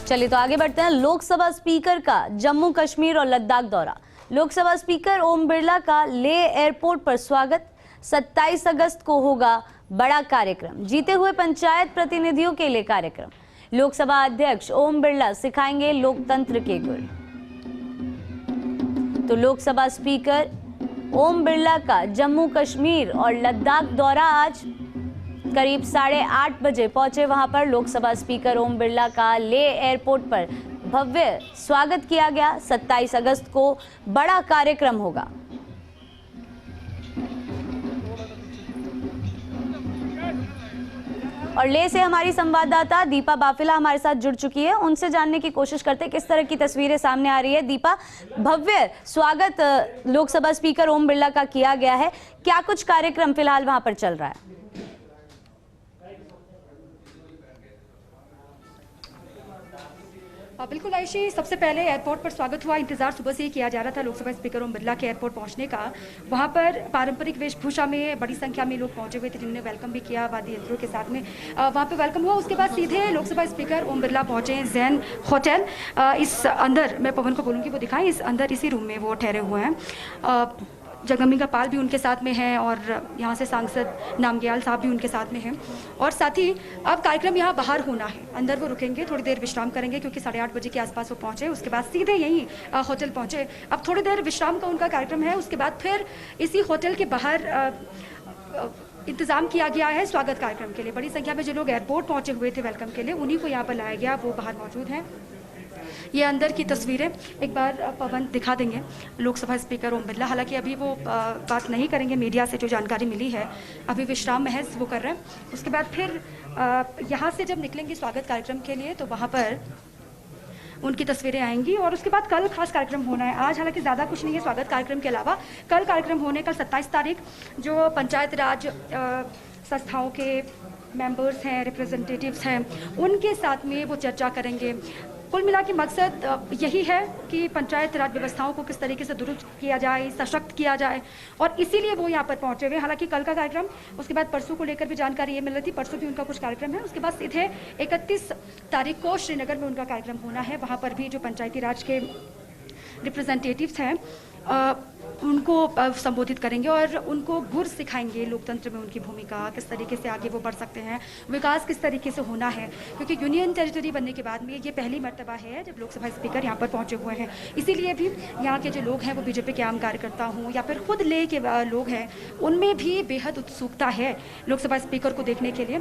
चलिए तो आगे बढ़ते हैं। लोकसभा स्पीकर का जम्मू कश्मीर और लद्दाख दौरा। लोकसभा स्पीकर ओम बिरला का ले एयरपोर्ट पर स्वागत। 27 अगस्त को होगा बड़ा कार्यक्रम, जीते हुए पंचायत प्रतिनिधियों के लिए कार्यक्रम। लोकसभा अध्यक्ष ओम बिरला सिखाएंगे लोकतंत्र के गुर। तो लोकसभा स्पीकर ओम बिरला का जम्मू कश्मीर और लद्दाख दौरा आज करीब 8:30 बजे पहुंचे। वहां पर लोकसभा स्पीकर ओम बिरला का ले एयरपोर्ट पर भव्य स्वागत किया गया। 27 अगस्त को बड़ा कार्यक्रम होगा। और ले से हमारी संवाददाता दीपा बाफिला हमारे साथ जुड़ चुकी है, उनसे जानने की कोशिश करते हैं किस तरह की तस्वीरें सामने आ रही है। दीपा, भव्य स्वागत लोकसभा स्पीकर ओम बिरला का किया गया है, क्या कुछ कार्यक्रम फिलहाल वहां पर चल रहा है? बिल्कुल आयशी, सबसे पहले एयरपोर्ट पर स्वागत हुआ। इंतजार सुबह से ही किया जा रहा था लोकसभा स्पीकर ओम बिरला के एयरपोर्ट पहुंचने का। वहां पर पारंपरिक वेशभूषा में बड़ी संख्या में लोग पहुंचे हुए थे, जिन्होंने वेलकम भी किया वाद्य यंत्रों के साथ में। वहां पे वेलकम हुआ, उसके बाद सीधे लोकसभा स्पीकर ओम बिरला पहुंचे जैन होटल। इस अंदर मैं पवन को बोलूँगी वो दिखाएं, इस अंदर इसी रूम में वो ठहरे हुए हैं। जगदम्बिका पाल भी उनके साथ में हैं और यहाँ से सांसद नामग्याल साहब भी उनके साथ में हैं। और साथ ही अब कार्यक्रम यहाँ बाहर होना है, अंदर वो रुकेंगे, थोड़ी देर विश्राम करेंगे क्योंकि 8:30 बजे के आसपास वो पहुँचे। उसके बाद सीधे यहीं होटल पहुँचे। अब थोड़ी देर विश्राम का उनका कार्यक्रम है, उसके बाद फिर इसी होटल के बाहर इंतजाम किया गया है स्वागत कार्यक्रम के लिए। बड़ी संख्या में जो लोग एयरपोर्ट पहुँचे हुए थे वेलकम के लिए, उन्हीं को यहाँ पर लाया गया, वो बाहर मौजूद हैं। ये अंदर की तस्वीरें एक बार पवन दिखा देंगे। लोकसभा स्पीकर ओम बिरला, हालांकि अभी वो बात नहीं करेंगे, मीडिया से जो जानकारी मिली है अभी विश्राम महज वो कर रहे हैं। उसके बाद फिर यहाँ से जब निकलेंगे स्वागत कार्यक्रम के लिए तो वहाँ पर उनकी तस्वीरें आएंगी। और उसके बाद कल खास कार्यक्रम होना है। आज हालांकि ज़्यादा कुछ नहीं है स्वागत कार्यक्रम के अलावा। कल कार्यक्रम होने कल 27 तारीख जो पंचायत राज संस्थाओं के मेंबर्स हैं, रिप्रेजेंटेटिव्स हैं, उनके साथ में वो चर्चा करेंगे। कुल मिला के मकसद यही है कि पंचायत राज व्यवस्थाओं को किस तरीके से दुरुस्त किया जाए, सशक्त किया जाए, और इसीलिए वो यहाँ पर पहुँचे हुए। हालांकि कल का कार्यक्रम, उसके बाद परसों को लेकर भी जानकारी ये मिल रही थी, परसों भी उनका कुछ कार्यक्रम है। उसके बाद सीधे 31 तारीख को श्रीनगर में उनका कार्यक्रम होना है। वहाँ पर भी जो पंचायती राज के रिप्रेजेंटेटिव्स हैं उनको संबोधित करेंगे और उनको गुर सिखाएंगे लोकतंत्र में उनकी भूमिका, किस तरीके से आगे वो बढ़ सकते हैं, विकास किस तरीके से होना है। क्योंकि यूनियन टेरिटरी बनने के बाद में ये पहली मर्तबा है जब लोकसभा स्पीकर यहाँ पर पहुँचे हुए हैं। इसीलिए भी यहाँ के जो लोग हैं वो बीजेपी के आम कार्यकर्ता हों या फिर खुद ले के लोग हैं, उनमें भी बेहद उत्सुकता है लोकसभा स्पीकर को देखने के लिए।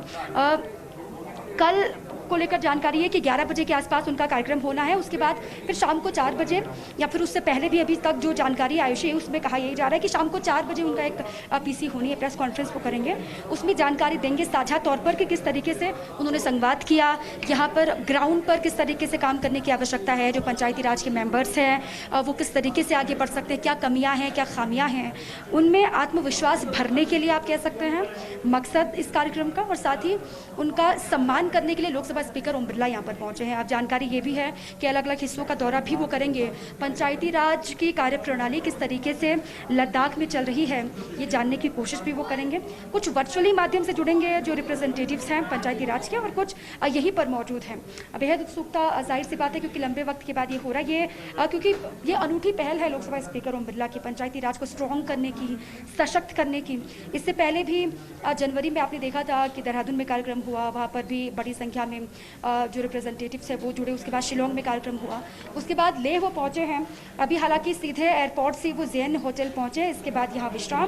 कल को लेकर जानकारी है कि 11 बजे के आसपास उनका कार्यक्रम होना है। उसके बाद फिर शाम को 4 बजे या फिर उससे पहले भी अभी तक जो जानकारी आयुषी है उसमें कहा यही जा रहा है कि शाम को 4 बजे उनका एक पीसी होनी है, प्रेस कॉन्फ्रेंस वो करेंगे। उसमें जानकारी देंगे साझा तौर पर कि किस तरीके से उन्होंने संवाद किया, यहाँ पर ग्राउंड पर किस तरीके से काम करने की आवश्यकता है, जो पंचायती राज के मेंबर्स हैं वो किस तरीके से आगे बढ़ सकते हैं, क्या कमियाँ हैं, क्या खामियाँ हैं, उनमें आत्मविश्वास भरने के लिए आप कह सकते हैं मकसद इस कार्यक्रम का। और साथ ही उनका सम्मान करने के लिए लोकसभा स्पीकर ओम बिरला यहाँ पर पहुंचे हैं। अब जानकारी ये भी है कि अलग अलग हिस्सों का दौरा भी वो करेंगे। पंचायती राज की कार्यप्रणाली किस तरीके से लद्दाख में चल रही है ये जानने की कोशिश भी वो करेंगे। कुछ वर्चुअली माध्यम से जुड़ेंगे जो रिप्रेजेंटेटिव्स हैं पंचायती राज के, और कुछ यहीं पर मौजूद हैं। बेहद उत्सुकता जाहिर सी बात है क्योंकि लंबे वक्त के बाद ये हो रहा है। ये क्योंकि ये अनूठी पहल है लोकसभा स्पीकर ओम बिरला की, पंचायती राज को स्ट्रॉन्ग करने की, सशक्त करने की। इससे पहले भी जनवरी में आपने देखा था कि देहरादून में कार्यक्रम हुआ, वहाँ पर भी बड़ी संख्या में जो रिप्रेजेंटेटिव्स है वो जुड़े। उसके बाद शिलोंग में कार्यक्रम हुआ, उसके बाद लेह वो पहुंचे हैं। अभी हालांकि सीधे एयरपोर्ट से वो जैन होटल पहुंचे, इसके बाद यहाँ विश्राम,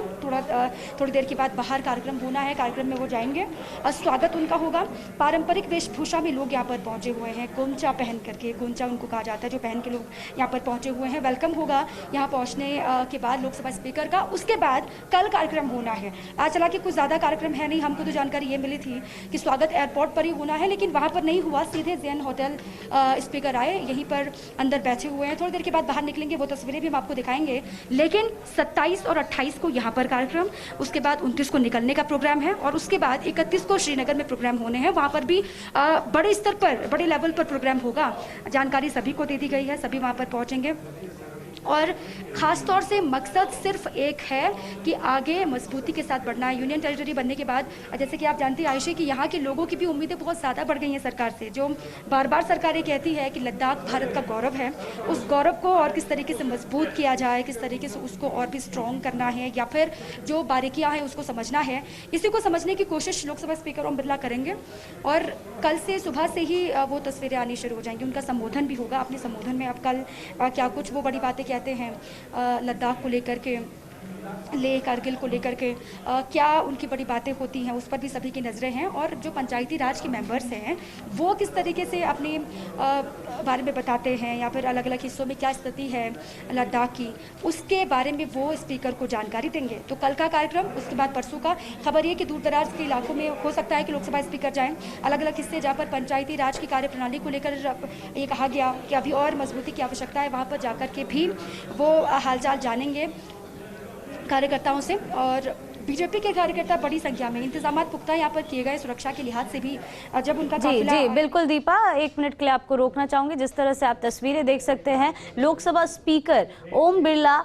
थोड़ी देर के बाद बाहर कार्यक्रम होना है, कार्यक्रम में वो जाएंगे और स्वागत उनका होगा। पारंपरिक वेशभूषा में लोग यहाँ पर पहुंचे हुए हैं, गोंचा पहन करके, गोंचा उनको कहा जाता है, जो पहन के लोग यहाँ पर पहुंचे हुए हैं। वेलकम होगा यहाँ पहुँचने के बाद लोकसभा स्पीकर का। उसके बाद कल कार्यक्रम होना है। आज हालांकि कुछ ज़्यादा कार्यक्रम है नहीं, हमको तो जानकारी ये मिली थी कि स्वागत एयरपोर्ट पर ही होना है, लेकिन वहाँ पर नहीं हुआ। सीधे जैन होटल स्पीकर आए, यहीं पर अंदर बैठे हुए हैं। थोड़ी देर के बाद बाहर निकलेंगे, वो तस्वीरें भी हम आपको दिखाएंगे। लेकिन 27 और 28 को यहाँ पर कार्यक्रम, उसके बाद 29 को निकलने का प्रोग्राम है और उसके बाद 31 को श्रीनगर में प्रोग्राम होने हैं। वहाँ पर भी बड़े स्तर पर, बड़े लेवल पर प्रोग्राम होगा। जानकारी सभी को दे दी गई है, सभी वहाँ पर पहुँचेंगे। और ख़ास तौर से मकसद सिर्फ एक है कि आगे मजबूती के साथ बढ़ना है। यूनियन टेरिटरी बनने के बाद जैसे कि आप जानती हैं आयशा कि यहाँ के लोगों की भी उम्मीदें बहुत ज़्यादा बढ़ गई हैं सरकार से। जो बार बार सरकार ये कहती है कि लद्दाख भारत का गौरव है, उस गौरव को और किस तरीके से मजबूत किया जाए, किस तरीके से उसको और भी स्ट्रॉन्ग करना है या फिर जो बारीकियाँ हैं उसको समझना है, इसी को समझने की कोशिश लोकसभा स्पीकर ओम बिरला करेंगे। और कल से सुबह से ही वो तस्वीरें आनी शुरू हो जाएंगी। उनका संबोधन भी होगा। अपने संबोधन में अब कल क्या कुछ वो बड़ी बातें कहते हैं लद्दाख को लेकर के, लेह कारगिल को लेकर के क्या उनकी बड़ी बातें होती हैं, उस पर भी सभी की नज़रें हैं। और जो पंचायती राज के मेंबर्स हैं वो किस तरीके से अपने बारे में बताते हैं या फिर अलग अलग हिस्सों में क्या स्थिति है लद्दाख की, उसके बारे में वो स्पीकर को जानकारी देंगे। तो कल का कार्यक्रम, उसके बाद परसों का। खबर ये कि दूर दराज के इलाकों में हो सकता है कि लोकसभा स्पीकर जाएँ, अलग अलग हिस्से जहाँ पर पंचायती राज की कार्यप्रणाली को लेकर ये कहा गया कि अभी और मजबूती की आवश्यकता है, वहाँ पर जाकर के भी वो हालचाल जानेंगे कार्यकर्ताओं से। और बीजेपी के कार्यकर्ता बड़ी संख्या में, इंतजाम पुख्ता यहाँ पर किए गए सुरक्षा के लिहाज से भी। जब उनका जी बिल्कुल दीपा, 1 मिनट के लिए आपको रोकना चाहूंगी। जिस तरह से आप तस्वीरें देख सकते हैं, लोकसभा स्पीकर ओम बिरला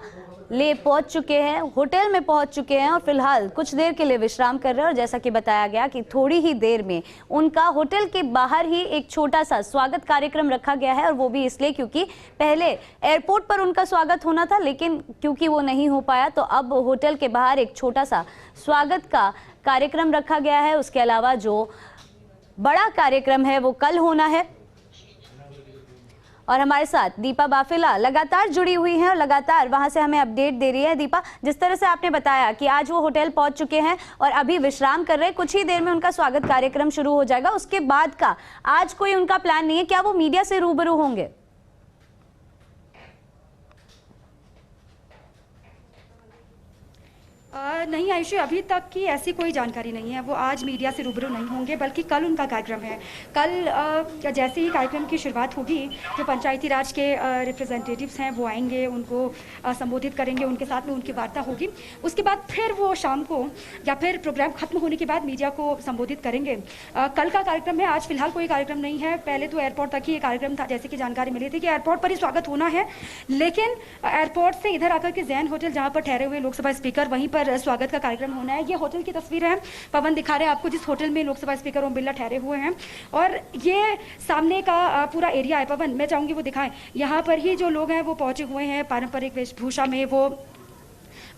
ले पहुंच चुके हैं, होटल में पहुंच चुके हैं और फिलहाल कुछ देर के लिए विश्राम कर रहे हैं। और जैसा कि बताया गया कि थोड़ी ही देर में उनका होटल के बाहर ही एक छोटा सा स्वागत कार्यक्रम रखा गया है। और वो भी इसलिए क्योंकि पहले एयरपोर्ट पर उनका स्वागत होना था, लेकिन क्योंकि वो नहीं हो पाया तो अब होटल के बाहर एक छोटा सा स्वागत का कार्यक्रम रखा गया है। उसके अलावा जो बड़ा कार्यक्रम है वो कल होना है। और हमारे साथ दीपा बाफिला लगातार जुड़ी हुई हैं और लगातार वहां से हमें अपडेट दे रही है। दीपा, जिस तरह से आपने बताया कि आज वो होटल पहुंच चुके हैं और अभी विश्राम कर रहे हैं, कुछ ही देर में उनका स्वागत कार्यक्रम शुरू हो जाएगा। उसके बाद का आज कोई उनका प्लान नहीं है, क्या वो मीडिया से रूबरू होंगे? नहीं आयुषी, अभी तक की ऐसी कोई जानकारी नहीं है। वो आज मीडिया से रूबरू नहीं होंगे, बल्कि कल उनका कार्यक्रम है। कल जैसे ही कार्यक्रम की शुरुआत होगी, जो पंचायती राज के रिप्रेजेंटेटिव्स हैं वो आएंगे, उनको संबोधित करेंगे, उनके साथ में उनकी वार्ता होगी। उसके बाद फिर वो शाम को या फिर प्रोग्राम खत्म होने के बाद मीडिया को संबोधित करेंगे। कल का कार्यक्रम है, आज फिलहाल कोई कार्यक्रम नहीं है। पहले तो एयरपोर्ट तक ही ये कार्यक्रम था, जैसे कि जानकारी मिली थी कि एयरपोर्ट पर ही स्वागत होना है, लेकिन एयरपोर्ट से इधर आकर के जैन होटल जहाँ पर ठहरे हुए लोकसभा स्पीकर, वहीं पर स्वागत का कार्यक्रम होना है। ये होटल की तस्वीर है, पवन दिखा रहे हैं आपको, जिस होटल में लोकसभा स्पीकर ओम बिरला ठहरे हुए हैं। और ये सामने का पूरा एरिया है, पवन मैं चाहूंगी वो दिखाएं। यहाँ पर ही जो लोग हैं वो पहुंचे हुए हैं पारंपरिक वेशभूषा में, वो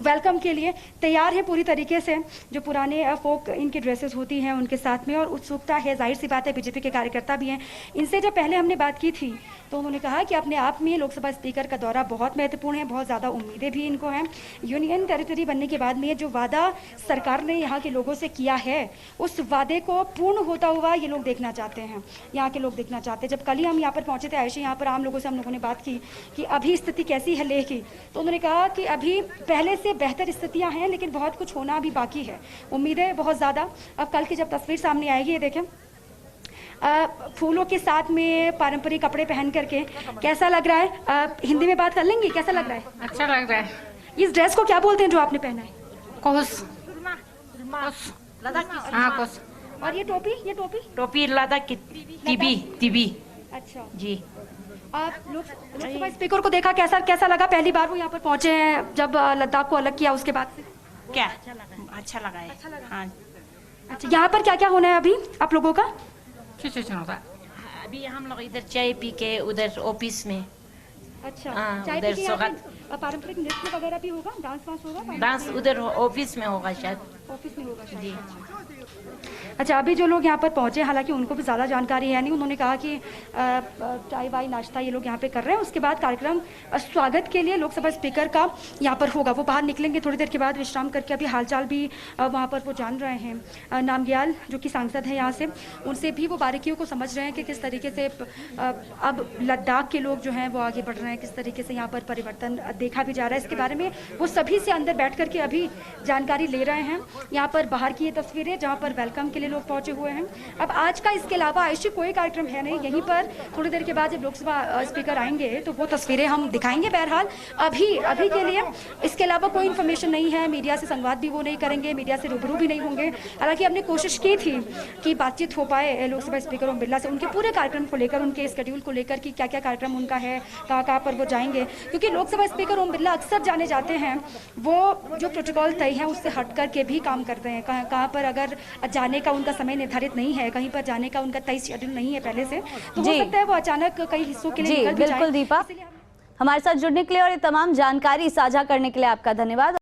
वेलकम के लिए तैयार है पूरी तरीके से। जो पुराने फोक इनकी ड्रेसेस होती हैं उनके साथ में, और उत्सुकता है, जाहिर सी बात है बीजेपी के कार्यकर्ता भी हैं। इनसे जब पहले हमने बात की थी तो उन्होंने कहा कि अपने आप में लोकसभा स्पीकर का दौरा बहुत महत्वपूर्ण है, बहुत ज़्यादा उम्मीदें भी इनको हैं। यूनियन टेरिटरी बनने के बाद में जो वादा सरकार ने यहाँ के लोगों से किया है, उस वादे को पूर्ण होता हुआ ये लोग देखना चाहते हैं, यहाँ के लोग देखना चाहते हैं। जब कल ही हम यहाँ पर पहुँचे थे आयशा, यहाँ पर आम लोगों से हम लोगों ने बात की कि अभी स्थिति कैसी है लेह की, तो उन्होंने कहा कि अभी पहले से बेहतर स्थितियाँ हैं, लेकिन बहुत कुछ होना अभी बाकी है, उम्मीदें बहुत ज़्यादा। अब कल की जब तस्वीर सामने आएगी, ये देखें फूलों के साथ में पारंपरिक कपड़े पहन करके कैसा लग रहा है? हिंदी में बात कर लेंगे, कैसा लग रहा है? अच्छा लग रहा है। इस ड्रेस को क्या बोलते हैं जो आपने पहना है? कोस। हाँ कोस। और ये टोपी? ये टोपी टोपी लद्दाख की तिबी। अच्छा जी। आप लोकसभा स्पीकर को देखा, कैसा लगा? पहली बार वो यहाँ पर पहुंचे हैं, जब लद्दाख को अलग किया उसके बाद से क्या अच्छा लगा है? हाँ। अच्छा, यहाँ पर क्या क्या होना है अभी आप लोगों का? अभी हम लोग इधर चाय पी के उधर ऑफिस में। अच्छा, हाँ, उधर स्वागत पारंपरिक नृत्य वगैरह भी होगा, डांस होगा? डांस उधर ऑफिस में होगा शायद। ऑफिस में होगा शायद। जी। अच्छा, अभी जो लोग यहाँ पर पहुँचे, हालांकि उनको भी ज़्यादा जानकारी है नहीं, उन्होंने कहा कि चाय वाय नाश्ता ये लोग यहाँ पे कर रहे हैं। उसके बाद कार्यक्रम स्वागत के लिए लोकसभा स्पीकर का यहाँ पर होगा। वो बाहर निकलेंगे थोड़ी देर के बाद, विश्राम करके अभी हालचाल भी वहाँ पर वो जान रहे हैं। नामग्याल जो कि सांसद है यहाँ से, उनसे भी वो बारीकियों को समझ रहे हैं कि किस तरीके से अब लद्दाख के लोग जो हैं वो आगे बढ़ रहे हैं, किस तरीके से यहाँ पर परिवर्तन देखा भी जा रहा है। इसके बारे में वो सभी से अंदर बैठ करके अभी जानकारी ले रहे हैं। यहाँ पर बाहर की ये तस्वीरें, जहाँ यहाँ पर वेलकम के लिए लोग पहुंचे हुए हैं। अब आज का इसके अलावा ऐसे कोई कार्यक्रम है नहीं, यहीं पर थोड़ी देर के बाद जब लोकसभा स्पीकर आएंगे तो वो तस्वीरें हम दिखाएंगे। बहरहाल अभी के लिए इसके अलावा कोई इन्फॉर्मेशन नहीं है, मीडिया से संवाद भी वो नहीं करेंगे, मीडिया से रूबरू भी नहीं होंगे। हालांकि हमने कोशिश की थी कि बातचीत हो पाए लोकसभा स्पीकर ओम बिरला से, उनके पूरे कार्यक्रम को लेकर, उनके स्केड्यूल को लेकर कि क्या क्या कार्यक्रम उनका है, कहाँ पर वो जाएंगे, क्योंकि लोकसभा स्पीकर ओम बिरला अक्सर जाने जाते हैं वो जो प्रोटोकॉल तय है उससे हट कर के भी काम करते हैं। कहाँ पर अगर जाने का उनका समय निर्धारित नहीं है, कहीं पर जाने का उनका तय शेड्यूल नहीं है पहले से, तो हो सकता है वो अचानक कई हिस्सों के लिए निकल भी जाएं। बिल्कुल दीपा, हमारे साथ जुड़ने के लिए और ये तमाम जानकारी साझा करने के लिए आपका धन्यवाद।